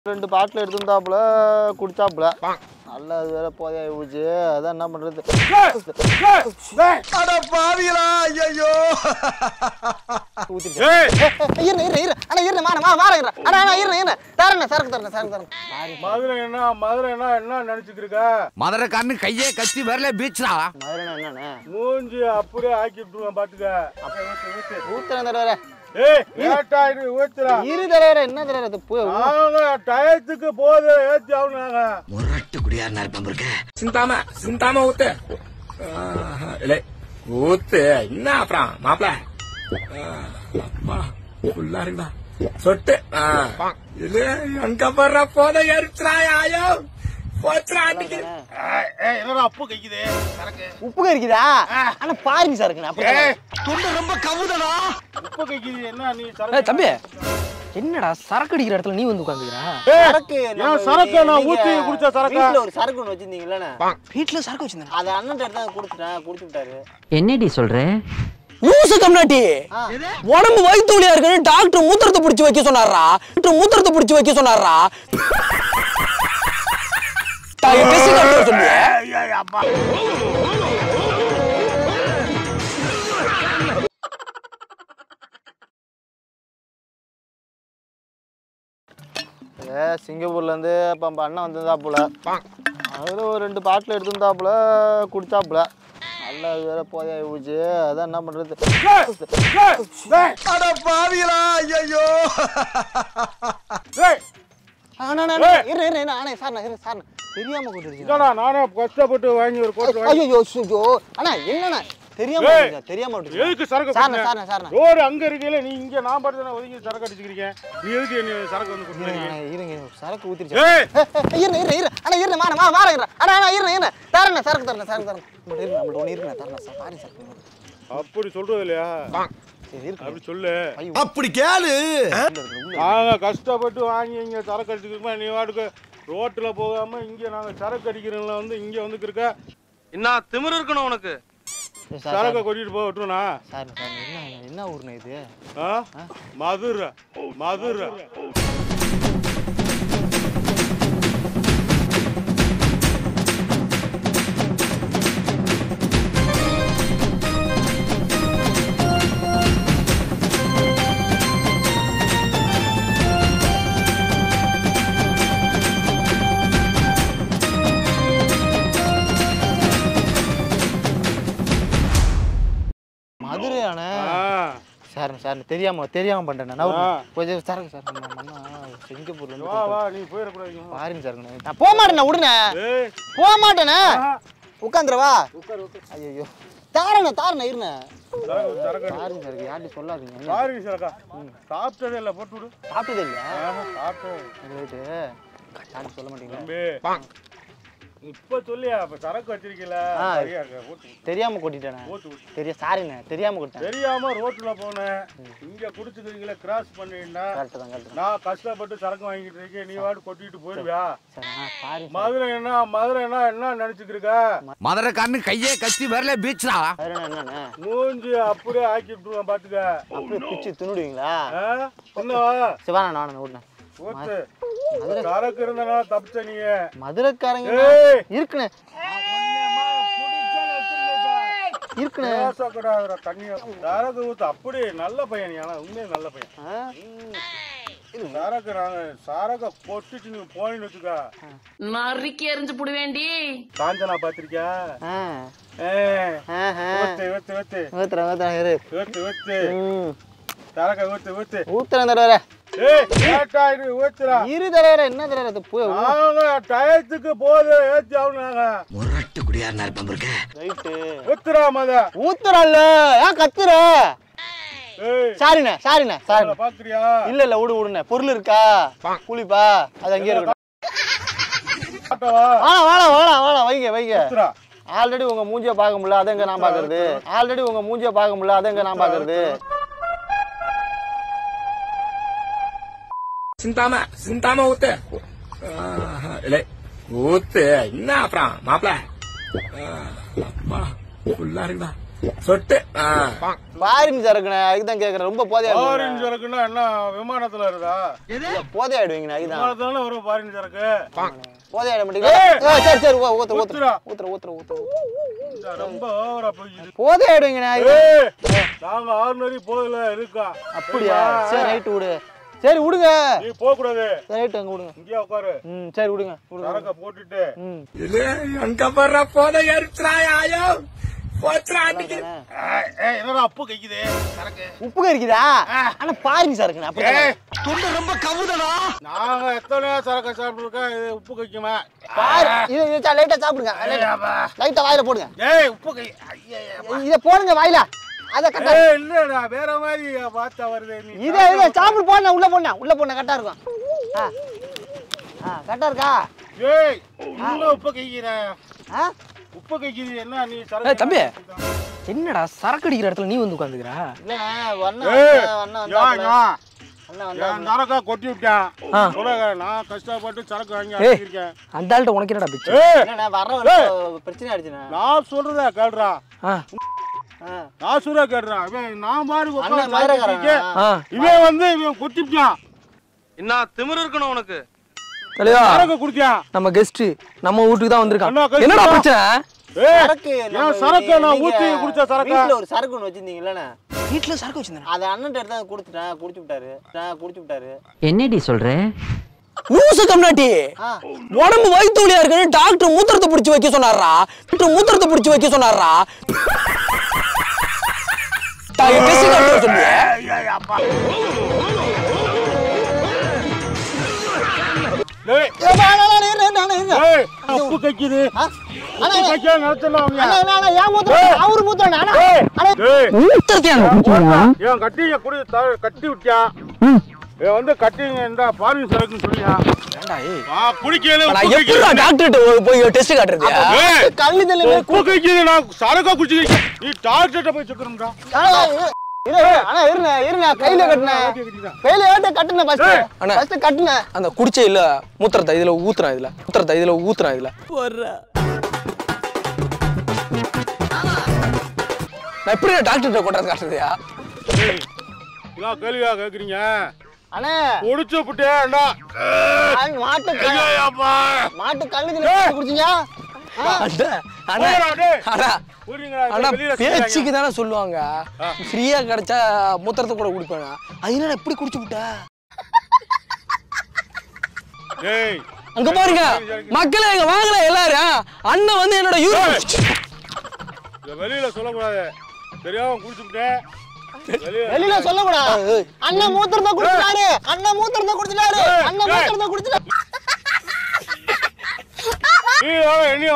ரெண்டு பாட்டில் எடுத்துட்டாப்புல குடிச்சாப்புல நல்ல அது வேற போதையா ஊச்சு அதான் என்ன பண்றது பாவிகளா ஐயோ மதுரைக்காரனு கையே கத்தி வரல பீச்ரா மூஞ்சி அப்படியே ஆக்கிட்டுருவேன் பாத்துக்க ஊத்துறேன் தடவை இரு தடவை என்ன தடவை டயத்துக்கு போது ஏத்தி ஆகணும் முரட்டு குடியாரனா இருப்பேன் இருக்க சிந்தாம ஊத்து இல்லை ஊத்து என்ன அப்புறம் மாப்பிள ஃபுல்லா இருக்குடா சொட்டு இது அங்க வர்ற போத எரிச்சுறாயோ அப்பு கைக்குது உப்பு கறிக்குதா ஆனா பாருங்க சார் ரொம்ப கவுதடா உப்பு கைக்குது என்ன நீ சரக்கு தம்பி என்னடா சரக்கு அடிக்கிற இடத்துல நீ வந்து உட்காந்துக்கிறா சரக்கு நான் ஊத்தி குடிச்ச சரக்கு ஒரு சரக்கு ஒண்ணு வச்சிருந்தீங்களா வீட்டுல சரக்கு வச்சிருந்தேன் அதை அண்ணன் எடுத்து கொடுத்துட்டேன் குடிச்சு விட்டாரு என்னடி சொல்ற லூசு கம்னாட்டி உடம்பு வயிற்றுலியா இருக்குன்னு டாக்டர் மூத்திரத்தை பிடிச்சி வைக்க சொன்னாரா சிங்கப்பூர்ல இருந்து அண்ணன் வந்திருந்தாப்புல அவரு ஒரு ரெண்டு பாட்டில் எடுத்துட்டாப்புல குடிச்சாப்புல நல்ல அது வேற போதையா ஊச்சு அதான் என்ன பண்றது பாவிகளா ஐயோ தெரியாம கொடுத்துருச்சு நானே கஷ்டப்பட்டு வாங்கி ஒரு கோட்டு ஐயோ அண்ணா என்னண்ணா தெரியாம எதுக்கு சரக்கு ரோடு அங்க இருக்கல நீ இங்க நான் பார்த்தா ஒதுங்கி சரக்கு அடிச்சுக்கிறீங்க நீ எதுக்கு என்ன சரக்கு வந்து கொடுக்குறீங்க இருங்க சரக்கு ஊத்திருச்சு அப்படி சொல்றது இல்லையா அப்படி சொல்லு அப்படி கேளு நாங்க கஷ்டப்பட்டு வாங்கி இங்க சரக்கு அடிச்சுக்கிறோமா நீ வாட்டுக்கு ரோட்டுல போகாம இங்க நாங்க சரக்கு அடிக்கிறவங்கள வந்து இங்க வந்து இருக்க என்ன திமிரு இருக்கணும் உனக்கு சரக்க கொட்டிட்டு போக விட்டுருனா என்ன ஊர்னா இது மதுரை மதுரையானே சார் தெரியாம பண்றேன் கொஞ்சம் சரக்கு சார் சிங்கப்பூர்ல நீ போயிடக்கூடாது பாருங்க சார் நான் போக மாட்டேண்ணா உடனே போக மாட்டேண்ணே உட்காந்துருவா ஐயோ தாரண இருண்ணே பாருங்க சார் யார்ட்டு சொல்லாதீங்க சாப்பிட்டதே இல்லை போட்டு விடு சாப்பிட்டதே இல்லையா சாப்பிட்டு யார்ட்டு சொல்ல மாட்டீங்களா இப்ப சொல்லியா சரக்கு வச்சிருக்கீல தெரியாம கொட்டிட்டேன் சாரிண்ணே தெரியாம கொட்டேன் தெரியாம ரோட்ல போனேன் இங்க குடிச்சுக்கிறீங்களா கிராஸ் பண்ணிட்டா நான் கஷ்டப்பட்டு சரக்கு வாங்கிட்டு இருக்கேன் நீ வாட்டு கொட்டிட்டு போயிருவியா மதுரை என்ன நினைச்சுக்கிருக்க மதுரைக்காரனு கையே கத்தி வரல பீச்ரா மூஞ்சி அப்படியே ஆக்கிட்டுருவேன் பாத்துக்க அப்படியே பிச்சு தின்னுடுவீங்களா சிவானா நானும் விடுனேன் சரக்கு இருந்தனா தப்பிச்ச நீங்க மதுரைக்காரங்க இருக்குண்ணே சரக்கு ஊத்து அப்படி நல்ல பையன் ஆனா உண்மையே நல்ல பையன் சரக்கு நாங்க சரக்க பொட்டிட்டு நீங்க போயின்னு வச்சுக்கா நறுக்கி எரிஞ்சு புடுவேண்டி காஞ்சனா பாத்திருக்கியா சரக்க ஊத்துறேன் தடவை இரு தடவை என்ன தடவை டயத்துக்கு போது ஏத்தி ஆகணும் முரட்டு குடியாரனா இருப்பேன் இருக்க ஊத்துறல்ல ஏன் கத்துற சாரிண்ணே பாக்குறியா இல்ல விடுண்ணே பொருள் இருக்கா குளிப்பா அது அங்கே இருக்கு வாழ வைங்க ஆல்ரெடி உங்க மூஞ்சிய பார்க்க முடியல அதங்க நான் பாக்குறது சிந்தாம ஊத்து இல்லை ஊத்து என்ன அப்புறம் மாப்பிள ஃபுல்லா இருக்குடா சொட்டு ஃபாரின் சரக்குண்ணே, அதுக்குதான் கேக்குறேன். ரொம்ப போதையா ஃபாரின் சரக்குன்னா என்ன விமானத்துல இருக்கா? போதையாயிடுவீங்கண்ணா, அதுதான் விமானத்துல வரும் ஃபாரின் சரக்கு. போதையாயிட மாட்டீங்க. சரி சரி ஊத்துற ரொம்ப ஓவரா போயிடுது. போதையாயிடுவீங்கண்ணா. நாங்க ஆர்டினரி போதில இருக்கா? அப்படியா? சரி ரைட்டு விடு. சரி விடுங்க, நீ போக கூடாது. ரைட்டு அங்க விடுங்க. இங்கே உட்காரு. சரி விடுங்க. சரக்க போட்டுட்டு அங்க வர்ற போதை எரிச்சுறாயோ போச்சுரா. என்னடா அப்பு கைக்குது சரக்கு? உப்பு கறிக்குதா? ஆனா பாருங்க சரக்குண்ணா, அப்படி ரொம்ப கவுதடா. நாங்க எத்தனையோ சரக்கு சாப்பிட்டுருக்கோம். இது உப்பு கைக்குமா? இது லைட்டா சாப்பிடுங்க, லைட்டா வாயில போடுங்க. உப்பு கை. இத போடுங்க வாயில. அத கட்டா இல்லடா, வேற மாதிரி பார்த்தா வருது. இத சாப்பிடு போடுங்க. உள்ள போடுங்க கரெக்டா இருக்கும். கரெக்டா இருக்கா? உப்பு கைக்கிற உப்பு கைக்குது. என்ன நீ ஏய் தம்பி, என்னடா சரக்கு அடிக்கிற இடத்துல நீ வந்து உட்காந்துக்கிறா? சரக்கா கொட்டி விட்டேன். நான் கஷ்டப்பட்டு சரக்கு வாங்கி இருக்கேன். அந்த ஆள்கிட்ட உனக்கு என்னடா பிச்சு? பிரச்சனை ஆயிடுச்சுண்ணா. நான் சொல்றதா கேடுறா. நான் சொல்ற கேடுறான். நான் பாரு இவன் வந்து இவன் கொட்டிட்டான். என்ன திமிரு இருக்கணும் உனக்கு? தலைவா, சரக்கு குடிச்சான். நம்ம கெஸ்ட் நம்ம வீட்டுக்கு தான் வந்திருக்கான். என்னடா பிரச்சனை? சரக்கு நான் ஊத்தி குடிச்ச சரக்கு. வீட்ல ஒரு சரக்கு ஒண்ணு வச்சிருந்தீங்கல்ல? வீட்டுல சரக்கு வச்சிருந்தேன். அத அண்ணன் எடுத்து கொடுத்துட்டேன். குடிச்சு விட்டாரு. என்னடி சொல்ற? லூசு கம்னாட்டி, உடம்பு வயிற்றுலியா இருக்குன்னு டாக்டர் மூத்திரத்தை பிடிச்சி வைக்க சொன்னாரா? மூத்திரத்தை பிடிச்சி வைக்க சொன்னாரா? உப்பு கைக்குது. கட்டி விட்டியா? வந்து கட்டிங்க இந்த பாரின் சரக்குன்னு சொல்லியா? குடிக்கல. போய் டெஸ்ட் காட்டுறது கல்லு தள்ளி உப்பு கைக்குது. நான் சரக்கா குடிச்சு நீ டாக்டர்கிட்ட போய் செக்கணும்டா. அந்த குடிச்ச இல்ல மூத்திரத்தை இதுல ஊத்துறேன். இதுல ஊத்துறேன். நான் எப்படி டாக்டர் கொண்டாந்து காட்டுறதையா? கேள்வியா கேக்குறீங்க? அண்ணே குடிச்சு விட்டேன்டா. மாட்டு கல்லு குடிச்சீங்க? பேச்சுக்கு தானே சொல்லுவாங்க. ஃப்ரீயா கிடைச்சா மூத்திரத்தை கூட குடிப்பாங்க. அதனால எப்படி குடிச்சு விட்ட? அங்க பாருங்க மக்களே, இங்க வாங்கல எல்லாரும். அண்ணன் வந்து என்னோட வெளியில சொல்லக்கூடாது. தெரியாம குடிச்சு விட்டேன். வெளியில சொல்லக்கூடாது. அண்ணன் மூத்திரத்தை குடிச்சாரு. நீ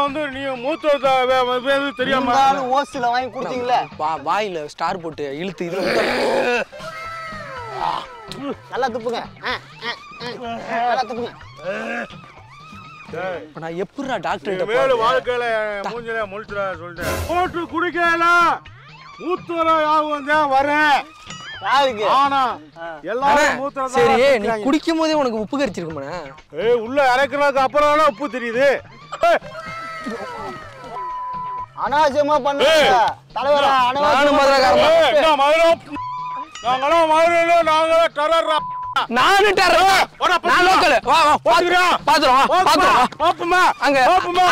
மூத்திரத்தை தெரியாம ஓசில வாங்கி குடிச்சீங்களா? வாயில ஸ்டார் போட்டு இழுத்து இது நல்லா துப்புங்க. நான் எப்படிடா டாக்டர் மேல வாழ்க்கையில மூஞ்சில முழிச்சுடா சொல்லிட்டேன். போட்டு குடிக்கல மூத்திரம் யாவும் தான் வரேன். ஆனா எல்லாரும் மூத்திரம். சரி, நீ குடிக்கும் போதே உனக்கு உப்பு கரிச்சிருக்குமாண்ணே? உள்ள இறக்குறதுக்கு அப்புறம் உப்பு தெரியுது. அனாவசியமா பண்ணுங்க தலைவரா. நாங்களாம் மதுரையில நாங்க டெரர். நானு டெரர். நான் லோக்கல். வா பாத்துறோம். அங்க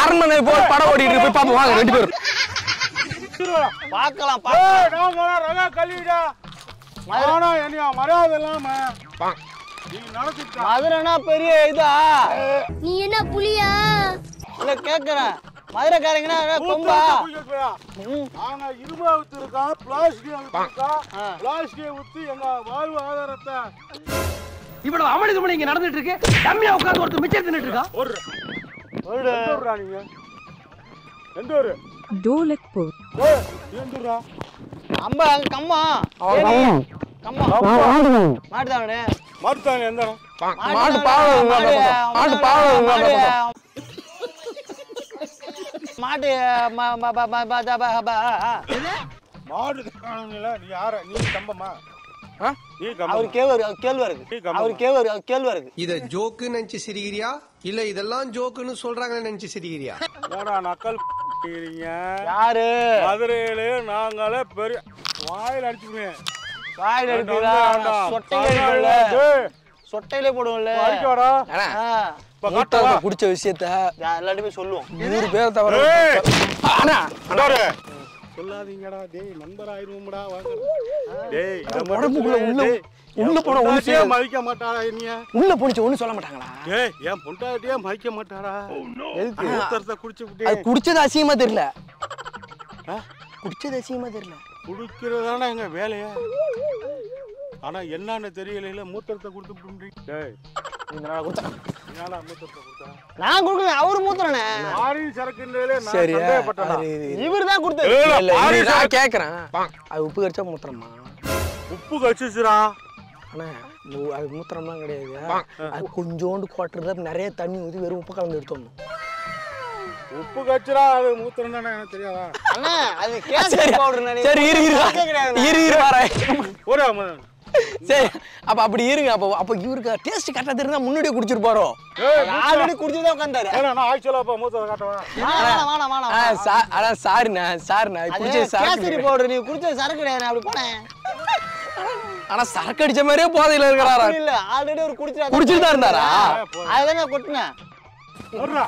அரண்மனை போய் படம் ஓடிட்டு போய் பாப்போம். வாங்க ரெண்டு பேரும் பார்க்கலாம். நாங்க ரகா கல்விடா. மதுரை என்னையா மரியாதை இல்லாம நீ நடத்திட்ட. மதுரைனா பெரிய இதா? நீ என்ன புலியா? இல்ல கேக்குறேன். மதுரைக்காரங்கன்னா கொம்பா? நாங்க இரும்பு ஊத்திருக்கோம், பிளாஸ்டிக் ஊத்திருக்கோம். பிளாஸ்டிக் ஊத்தி எங்க வாழ்வு ஆதாரத்தை இவ்வளவு அமளிதுமளி இங்க நடந்துட்டு இருக்கு. டம்மியா உட்கார்ந்து ஒருத்தர் மிச்சம் தின்னுட்டு இருக்கா. ஒரு நீங்க எந்த ஊரு? டோலக்பூர். ஏந்துறா அம்பா அங்க கம்மா. மாட்டுதானே? மாட்டுதானே எந்த இடம்? மாட்டு பாவம். மாடு மாடு காணுங்களா? நீ யார? நீ கம்பமா? நீ கம்பமா? அவர் கேள்வி இருக்கு. இத ஜோக்குன்னு நினைச்சு சிரிக்கிறியா இல்ல இதெல்லாம் ஜோக்குன்னு சொல்றாங்கன்னு நினைச்சு சிரிக்கிறியா? நக்கல் யாரு மதுரையிலே நாங்களே பெரிய வாயில் அடிச்சுக்குவேன். வாயில எடுத்தீங்களா சொட்டையிலே போடுவோம்ல அடிக்கவாடா. மூத்தரத்தை குடிச்ச விஷயத்த எல்லாருமே சொல்லுவோம் 100 பேர் தவிர சொல்லாதீங்கடா டேய், நண்பர் ஆயிருவோம்டா. வாங்க டேய், உடம்புக்குள்ள உள்ள போன ஒண்ணே மதிக்க மாட்டாடா. என்னைய உள்ள போனிச்சு ஒண்ணு சொல்ல மாட்டாங்களா? டேய், என் பொண்டாட்டியே மதிக்க மாட்டாடா. எதுக்கு மூத்தரத்தை குடிச்சு விட்டு? அது குடிச்சது அசிங்கமா தெரியல. குடிச்சது அசிங்கமா தெரியல. குடிக்கிறதானே எங்க வேலையா? ஆனா என்னன்னு தெரியல. மூத்தரத்தை கொடுத்து டேய், இந்த நாள கொடுத்தா என்னடா மூத்தரத்தை கொடுத்தா? நான் கொடுக்கல, அவரு மூத்தறனே. ஆரி சரக்குன்றே நான் சரியா? சந்தேகப்பட்டடா. இவர்தான் கொடுத்தாரு. இல்ல நான் கேக்குறேன். அது உப்பு கடிச்சா மூத்திரமா? உப்பு கடிச்சுச்சுடா. அண்ணா அது மூத்திரம்லாம் கிடையாது. அது கொஞ்சோண்டு குவாட்டர்ல நிறைய தண்ணி ஊத்தி வெறும் உப்பு கலந்து எடுத்து உப்பு கடிச்சுடா, அது மூத்திரம் தானே, எனக்கு தெரியாதா? அண்ணா அது கேசரி பவுடர் நினைக்கிறேன். சரி இரு வரேன். ஒரு சரி அப்ப அப்படி இருங்க. அப்ப இவருக்கு டேஸ்ட் கரெக்டா தெரிஞ்சா முன்னாடியே குடிச்சிருப்பாரோ? ஆல்ரெடி குடிச்சுதான் உட்கார்ந்தாரு. நான் ஆக்சுவலா மூத்தரை காட்டவா? ஆனா சாரிண்ணா குடிச்சது கேசரி பவுடர் நீ குடிச்சது சரக்கு கிடையாது. அப்படி போனேன். ஆனா சரக்கு அடிச்ச மாதிரியே போதையில இருக்கிறாரா? இல்ல ஆல்ரெடி ஒரு குடிச்சிட்டு தான் இருந்தாரா? அதுதானே கொட்டினேன். ஓடுறா